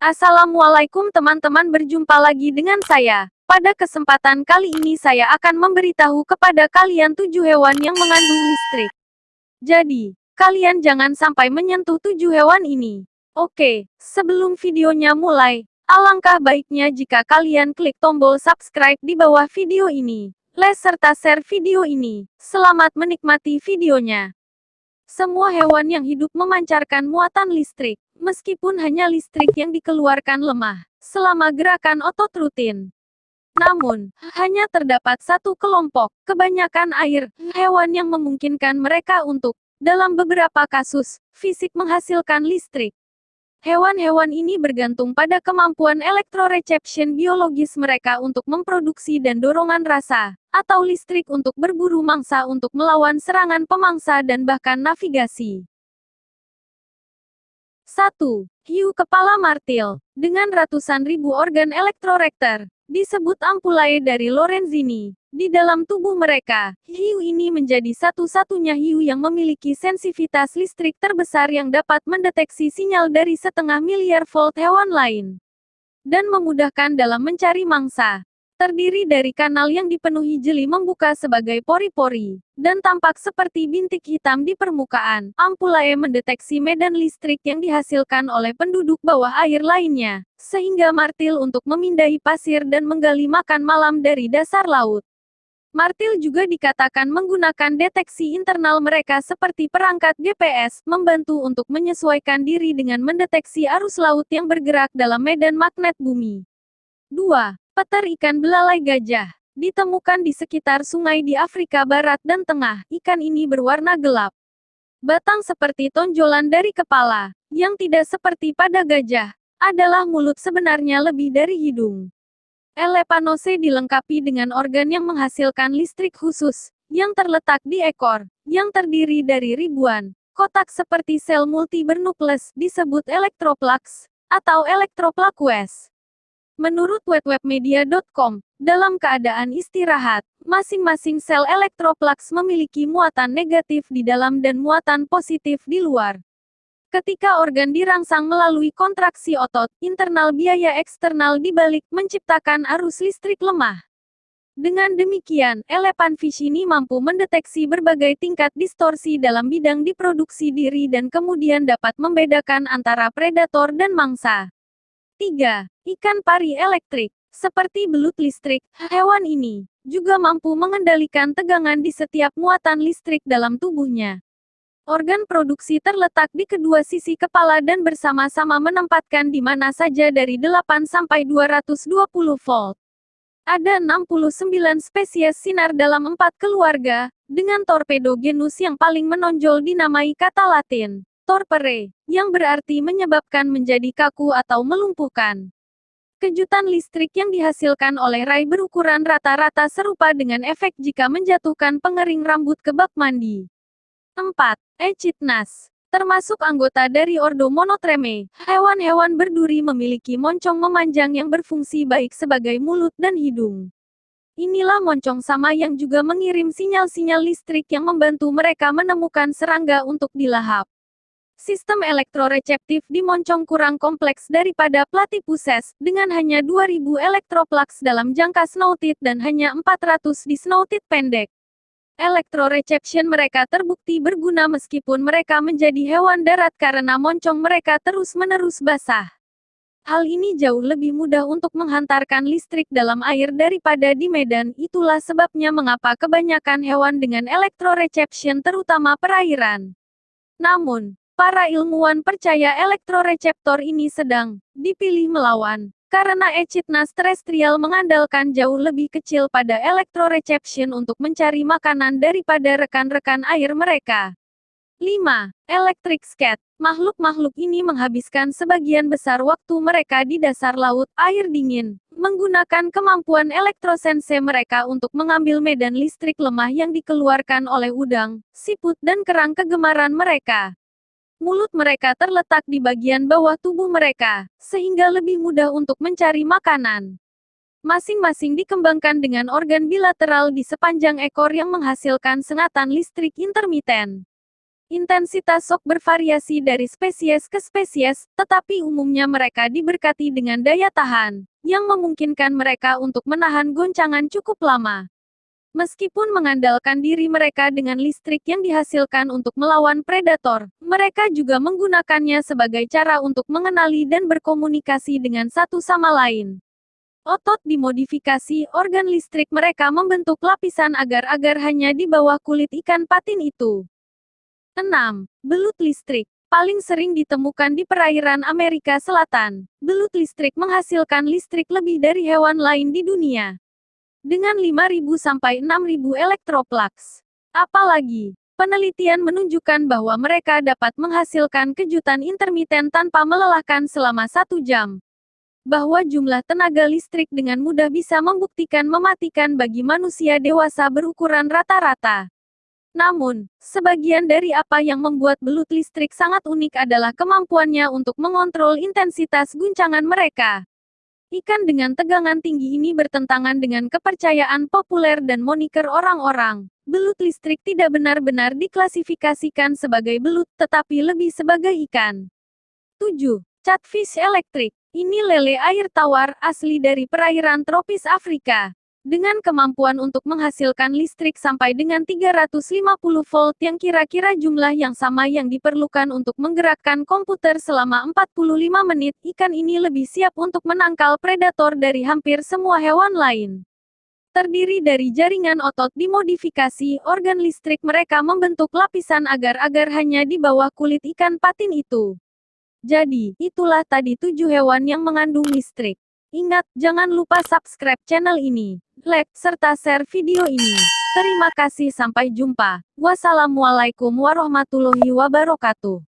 Assalamualaikum teman-teman, berjumpa lagi dengan saya. Pada kesempatan kali ini saya akan memberitahu kepada kalian 7 hewan yang mengandung listrik. Jadi, kalian jangan sampai menyentuh 7 hewan ini. Oke, sebelum videonya mulai, alangkah baiknya jika kalian klik tombol subscribe di bawah video ini. Like serta share video ini. Selamat menikmati videonya. Semua hewan yang hidup memancarkan muatan listrik, meskipun hanya listrik yang dikeluarkan lemah, selama gerakan otot rutin. Namun, hanya terdapat satu kelompok, kebanyakan air, hewan yang memungkinkan mereka untuk, dalam beberapa kasus, fisik menghasilkan listrik. Hewan-hewan ini bergantung pada kemampuan elektroreception biologis mereka untuk memproduksi dan dorongan rasa, atau listrik untuk berburu mangsa untuk melawan serangan pemangsa dan bahkan navigasi. 1. Hiu kepala martil, dengan ratusan ribu organ elektrorektor, disebut ampulae dari Lorenzini. Di dalam tubuh mereka, hiu ini menjadi satu-satunya hiu yang memiliki sensitivitas listrik terbesar yang dapat mendeteksi sinyal dari 1,5 miliar volt hewan lain. Dan memudahkan dalam mencari mangsa. Terdiri dari kanal yang dipenuhi jeli membuka sebagai pori-pori, dan tampak seperti bintik hitam di permukaan. Ampulae mendeteksi medan listrik yang dihasilkan oleh penduduk bawah air lainnya, sehingga martil untuk memindahi pasir dan menggali makan malam dari dasar laut. Martil juga dikatakan menggunakan deteksi internal mereka seperti perangkat GPS, membantu untuk menyesuaikan diri dengan mendeteksi arus laut yang bergerak dalam medan magnet bumi. 2. Peter ikan belalai gajah. Ditemukan di sekitar sungai di Afrika Barat dan Tengah, ikan ini berwarna gelap. Batang seperti tonjolan dari kepala, yang tidak seperti pada gajah, adalah mulut sebenarnya lebih dari hidung. Elepanose dilengkapi dengan organ yang menghasilkan listrik khusus, yang terletak di ekor, yang terdiri dari ribuan kotak seperti sel multibernukleus, disebut elektroplugs, atau elektroplaques. Menurut www.media.com, dalam keadaan istirahat, masing-masing sel elektroplugs memiliki muatan negatif di dalam dan muatan positif di luar. Ketika organ dirangsang melalui kontraksi otot, internal biaya eksternal dibalik menciptakan arus listrik lemah. Dengan demikian, elephantfish ini mampu mendeteksi berbagai tingkat distorsi dalam bidang diproduksi diri dan kemudian dapat membedakan antara predator dan mangsa. 3. Ikan pari elektrik. Seperti belut listrik, hewan ini juga mampu mengendalikan tegangan di setiap muatan listrik dalam tubuhnya. Organ produksi terletak di kedua sisi kepala dan bersama-sama menempatkan di mana saja dari 8 sampai 220 volt. Ada 69 spesies sinar dalam 4 keluarga, dengan torpedo genus yang paling menonjol dinamai kata Latin, torpere, yang berarti menyebabkan menjadi kaku atau melumpuhkan. Kejutan listrik yang dihasilkan oleh rai berukuran rata-rata serupa dengan efek jika menjatuhkan pengering rambut ke bak mandi. 4. Echidnas. Termasuk anggota dari ordo Monotreme, hewan-hewan berduri memiliki moncong memanjang yang berfungsi baik sebagai mulut dan hidung. Inilah moncong sama yang juga mengirim sinyal-sinyal listrik yang membantu mereka menemukan serangga untuk dilahap. Sistem elektroreseptif di moncong kurang kompleks daripada platypuses, dengan hanya 2000 elektroplugs dalam jangka snouted dan hanya 400 di snouted pendek. Elektroreception mereka terbukti berguna meskipun mereka menjadi hewan darat karena moncong mereka terus-menerus basah. Hal ini jauh lebih mudah untuk menghantarkan listrik dalam air daripada di medan, itulah sebabnya mengapa kebanyakan hewan dengan elektroreception terutama perairan. Namun, para ilmuwan percaya elektroreseptor ini sedang dipilih melawan. Karena echidnas terestrial mengandalkan jauh lebih kecil pada elektroreception untuk mencari makanan daripada rekan-rekan air mereka. 5. Electric scat. Makhluk-makhluk ini menghabiskan sebagian besar waktu mereka di dasar laut, air dingin, menggunakan kemampuan elektrosense mereka untuk mengambil medan listrik lemah yang dikeluarkan oleh udang, siput dan kerang kegemaran mereka. Mulut mereka terletak di bagian bawah tubuh mereka, sehingga lebih mudah untuk mencari makanan. Masing-masing dikembangkan dengan organ bilateral di sepanjang ekor yang menghasilkan sengatan listrik intermiten. Intensitas shock bervariasi dari spesies ke spesies, tetapi umumnya mereka diberkati dengan daya tahan, yang memungkinkan mereka untuk menahan goncangan cukup lama. Meskipun mengandalkan diri mereka dengan listrik yang dihasilkan untuk melawan predator, mereka juga menggunakannya sebagai cara untuk mengenali dan berkomunikasi dengan satu sama lain. Otot dimodifikasi, organ listrik mereka membentuk lapisan agar-agar hanya di bawah kulit ikan patin itu. 6. Belut listrik. Paling sering ditemukan di perairan Amerika Selatan. Belut listrik menghasilkan listrik lebih dari hewan lain di dunia. Dengan 5.000 sampai 6.000 elektroplugs. Apalagi, penelitian menunjukkan bahwa mereka dapat menghasilkan kejutan intermiten tanpa melelahkan selama 1 jam. Bahwa jumlah tenaga listrik dengan mudah bisa membuktikan mematikan bagi manusia dewasa berukuran rata-rata. Namun, sebagian dari apa yang membuat belut listrik sangat unik adalah kemampuannya untuk mengontrol intensitas guncangan mereka. Ikan dengan tegangan tinggi ini bertentangan dengan kepercayaan populer dan moniker orang-orang. Belut listrik tidak benar-benar diklasifikasikan sebagai belut, tetapi lebih sebagai ikan. 7. Catfish elektrik. Ini lele air tawar, asli dari perairan tropis Afrika. Dengan kemampuan untuk menghasilkan listrik sampai dengan 350 volt yang kira-kira jumlah yang sama yang diperlukan untuk menggerakkan komputer selama 45 menit, ikan ini lebih siap untuk menangkal predator dari hampir semua hewan lain. Terdiri dari jaringan otot dimodifikasi, organ listrik mereka membentuk lapisan agar-agar hanya di bawah kulit ikan patin itu. Jadi, itulah tadi 7 hewan yang mengandung listrik. Ingat, jangan lupa subscribe channel ini, like, serta share video ini. Terima kasih, sampai jumpa. Wassalamualaikum warahmatullahi wabarakatuh.